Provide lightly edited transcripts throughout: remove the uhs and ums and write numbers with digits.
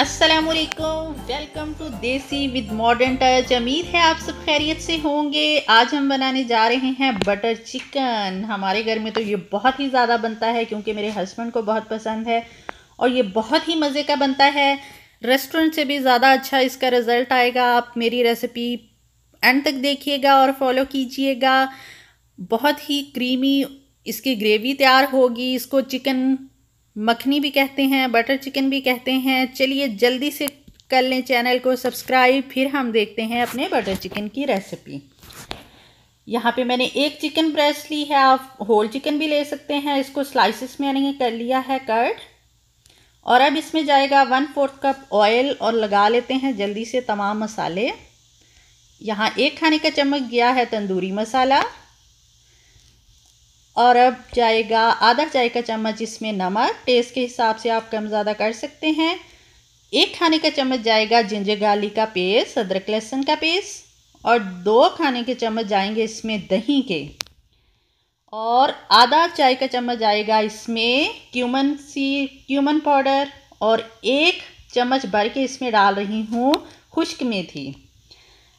अस्सलामुअलैकुम, welcome to देसी with modern touch. उम्मीद है आप सब खैरियत से होंगे। आज हम बनाने जा रहे हैं बटर चिकन। हमारे घर में तो ये बहुत ही ज़्यादा बनता है क्योंकि मेरे हस्बैंड को बहुत पसंद है और ये बहुत ही मज़े का बनता है। रेस्टोरेंट से भी ज़्यादा अच्छा इसका रिज़ल्ट आएगा। आप मेरी रेसिपी एंड तक देखिएगा और फॉलो कीजिएगा। बहुत ही क्रीमी इसकी ग्रेवी तैयार होगी। इसको चिकन मखनी भी कहते हैं, बटर चिकन भी कहते हैं। चलिए जल्दी से कर लें चैनल को सब्सक्राइब, फिर हम देखते हैं अपने बटर चिकन की रेसिपी। यहाँ पे मैंने एक चिकन ब्रेस्ट ली है, आप होल चिकन भी ले सकते हैं। इसको स्लाइसिस में मैंने कर लिया है कट। और अब इसमें जाएगा 1/4 कप ऑयल और लगा लेते हैं जल्दी से तमाम मसाले। यहाँ 1 खाने का चम्मच गया है तंदूरी मसाला और अब जाएगा आधा चाय का चम्मच इसमें नमक। टेस्ट के हिसाब से आप कम ज़्यादा कर सकते हैं। 1 खाने का चम्मच जाएगा जिंजर गार्लिक का पेस्ट, अदरक लहसुन का पेस्ट और 2 खाने के चम्मच जाएंगे इसमें दही के। और आधा चाय का चम्मच जाएगा इसमें क्यूमन पाउडर और 1 चम्मच भर के इसमें डाल रही हूँ खुश्क मेथी।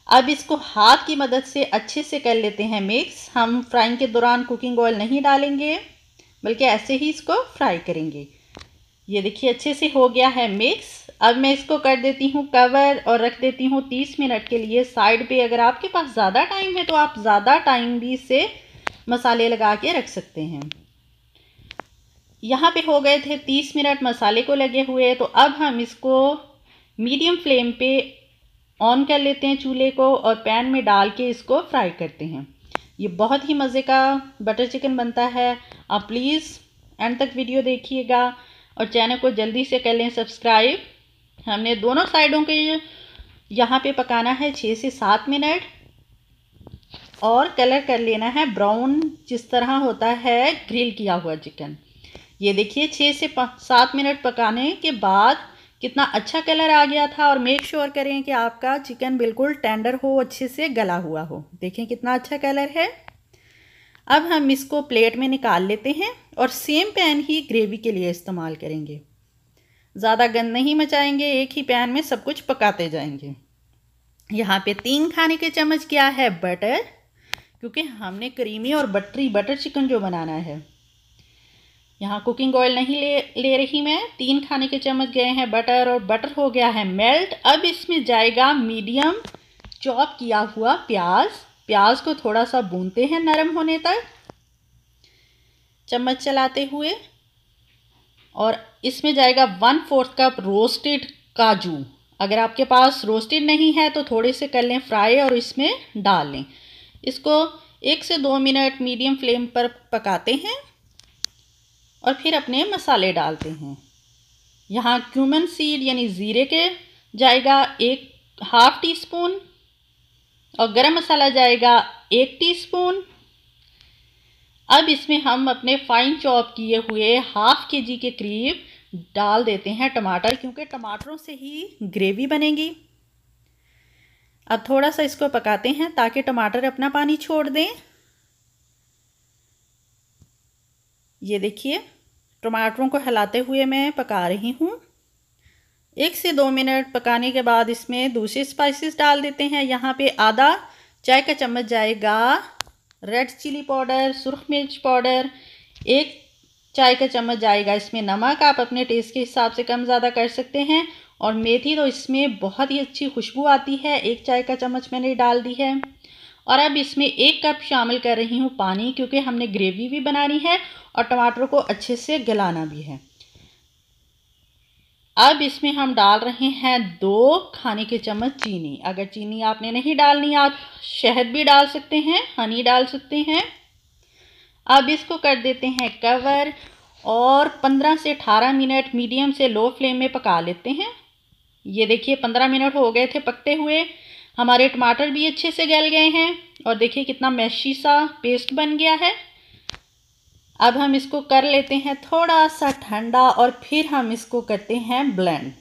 अब इसको हाथ की मदद से अच्छे से कर लेते हैं मिक्स। हम फ्राइंग के दौरान कुकिंग ऑयल नहीं डालेंगे बल्कि ऐसे ही इसको फ्राई करेंगे। ये देखिए अच्छे से हो गया है मिक्स। अब मैं इसको कर देती हूँ कवर और रख देती हूँ 30 मिनट के लिए साइड पे। अगर आपके पास ज़्यादा टाइम है तो आप ज़्यादा टाइम भी से मसाले लगा के रख सकते हैं। यहाँ पे हो गए थे 30 मिनट मसाले को लगे हुए। तो अब हम इसको मीडियम फ्लेम पे ऑन कर लेते हैं चूल्हे को और पैन में डाल के इसको फ्राई करते हैं। ये बहुत ही मज़े का बटर चिकन बनता है। आप प्लीज़ एंड तक वीडियो देखिएगा और चैनल को जल्दी से कर लें सब्सक्राइब। हमने दोनों साइडों के यहाँ पे पकाना है 6 से 7 मिनट और कलर कर लेना है ब्राउन, जिस तरह होता है ग्रिल किया हुआ चिकन। ये देखिए 6 से 7 मिनट पकाने के बाद कितना अच्छा कलर आ गया था। और मेक श्योर करें कि आपका चिकन बिल्कुल टेंडर हो, अच्छे से गला हुआ हो। देखें कितना अच्छा कलर है। अब हम इसको प्लेट में निकाल लेते हैं और सेम पैन ही ग्रेवी के लिए इस्तेमाल करेंगे। ज़्यादा गंद नहीं मचाएंगे, एक ही पैन में सब कुछ पकाते जाएंगे। यहाँ पे 3 खाने के चम्मच क्या है बटर, क्योंकि हमने क्रीमी और बटरी बटर चिकन जो बनाना है। यहाँ कुकिंग ऑयल नहीं ले रही मैं। 3 खाने के चम्मच गए हैं बटर और बटर हो गया है मेल्ट। अब इसमें जाएगा मीडियम चॉप किया हुआ प्याज को थोड़ा सा भूनते हैं नरम होने तक चम्मच चलाते हुए। और इसमें जाएगा 1/4 कप रोस्टेड काजू। अगर आपके पास रोस्टेड नहीं है तो थोड़े से कर लें फ्राई और इसमें डाल लें। इसको 1 से 2 मिनट मीडियम फ्लेम पर पकाते हैं और फिर अपने मसाले डालते हैं। यहाँ क्यूमन सीड यानी ज़ीरे के जाएगा 1/2 टीस्पून और गरम मसाला जाएगा 1 टीस्पून। अब इसमें हम अपने फाइन चॉप किए हुए 1/2 kg के करीब डाल देते हैं टमाटर, क्योंकि टमाटरों से ही ग्रेवी बनेगी। अब थोड़ा सा इसको पकाते हैं ताकि टमाटर अपना पानी छोड़ दें। ये देखिए टमाटरों को हिलाते हुए मैं पका रही हूँ। 1 से 2 मिनट पकाने के बाद इसमें दूसरे स्पाइसेस डाल देते हैं। यहाँ पे आधा चाय का चम्मच जाएगा रेड चिली पाउडर, सुर्ख मिर्च पाउडर। 1 चाय का चम्मच जाएगा इसमें नमक। आप अपने टेस्ट के हिसाब से कम ज़्यादा कर सकते हैं। और मेथी तो इसमें बहुत ही अच्छी खुशबू आती है, 1 चाय का चम्मच मैंने डाल दी है। और अब इसमें 1 कप शामिल कर रही हूँ पानी, क्योंकि हमने ग्रेवी भी बनानी है और टमाटर को अच्छे से गलाना भी है। अब इसमें हम डाल रहे हैं 2 खाने के चम्मच चीनी। अगर चीनी आपने नहीं डालनी आप शहद भी डाल सकते हैं, हनी डाल सकते हैं। अब इसको कर देते हैं कवर और 15 से 18 मिनट मीडियम से लो फ्लेम में पका लेते हैं। ये देखिए 15 मिनट हो गए थे पकते हुए। हमारे टमाटर भी अच्छे से गल गए हैं और देखिए कितना मैशी सा पेस्ट बन गया है। अब हम इसको कर लेते हैं थोड़ा सा ठंडा और फिर हम इसको करते हैं ब्लेंड।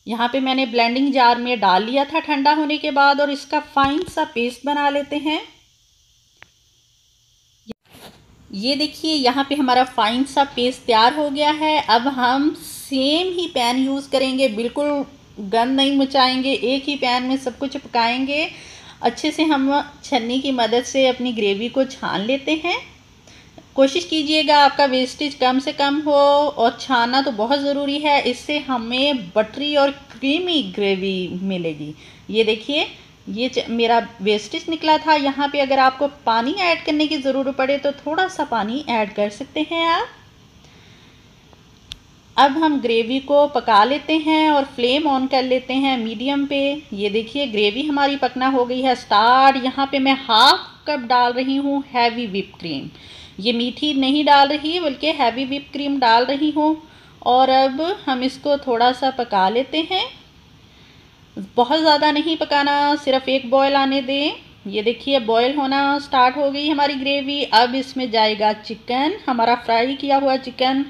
यहाँ पे मैंने ब्लेंडिंग जार में डाल लिया था ठंडा होने के बाद और इसका फाइन सा पेस्ट बना लेते हैं। ये देखिए यहाँ पे हमारा फाइन सा पेस्ट तैयार हो गया है। अब हम सेम ही पैन यूज़ करेंगे, बिल्कुल गंद नहीं मचाएंगे, एक ही पैन में सब कुछ पकाएंगे। अच्छे से हम छन्नी की मदद से अपनी ग्रेवी को छान लेते हैं। कोशिश कीजिएगा आपका वेस्टेज कम से कम हो, और छानना तो बहुत ज़रूरी है, इससे हमें बटरी और क्रीमी ग्रेवी मिलेगी। ये देखिए, ये मेरा वेस्टेज निकला था। यहाँ पे अगर आपको पानी ऐड करने की ज़रूरत पड़े तो थोड़ा सा पानी ऐड कर सकते हैं आप। अब हम ग्रेवी को पका लेते हैं और फ्लेम ऑन कर लेते हैं मीडियम पे। ये देखिए, ग्रेवी हमारी पकना हो गई है स्टार्ट। यहाँ पे मैं हाफ कप डाल रही हूँ हैवी व्हिप क्रीम। ये मीठी नहीं डाल रही बल्कि हैवी व्हिप क्रीम डाल रही हूँ। और अब हम इसको थोड़ा सा पका लेते हैं, बहुत ज़्यादा नहीं पकाना, सिर्फ एक बॉयल आने दें। ये देखिए, बॉयल होना स्टार्ट हो गई हमारी ग्रेवी। अब इसमें जाएगा चिकन, हमारा फ्राई किया हुआ चिकन।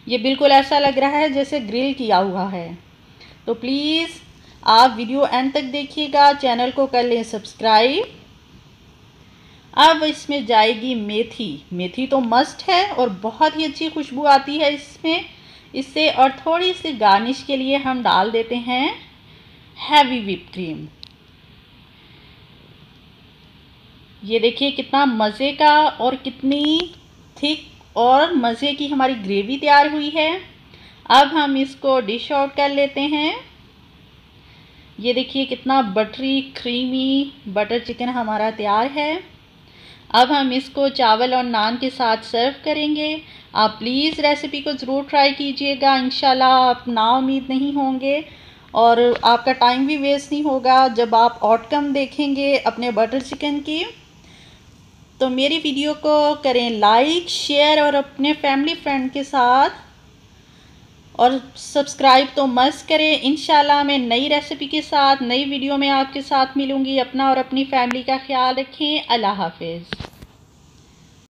ये बिल्कुल ऐसा लग रहा है जैसे ग्रिल किया हुआ है। तो प्लीज़ आप वीडियो एंड तक देखिएगा, चैनल को कर लें सब्सक्राइब। अब इसमें जाएगी मेथी। मेथी तो मस्ट है और बहुत ही अच्छी खुशबू आती है इससे। और थोड़ी सी गार्निश के लिए हम डाल देते हैं हैवी व्हिप क्रीम। ये देखिए कितना मज़े का और कितनी थिक और मज़े की हमारी ग्रेवी तैयार हुई है। अब हम इसको डिश आउट कर लेते हैं। ये देखिए कितना बटरी क्रीमी बटर चिकन हमारा तैयार है। अब हम इसको चावल और नान के साथ सर्व करेंगे। आप प्लीज़ रेसिपी को ज़रूर ट्राई कीजिएगा, इंशाल्लाह आप नाउम्मीद नहीं होंगे और आपका टाइम भी वेस्ट नहीं होगा जब आप आउटकम देखेंगे अपने बटर चिकन की। तो मेरी वीडियो को करें लाइक, शेयर और अपने फैमिली फ्रेंड के साथ, और सब्सक्राइब तो मस्ट करें। इंशाल्लाह मैं नई रेसिपी के साथ नई वीडियो में आपके साथ मिलूँगी। अपना और अपनी फैमिली का ख्याल रखें। अल्लाह हाफिज़।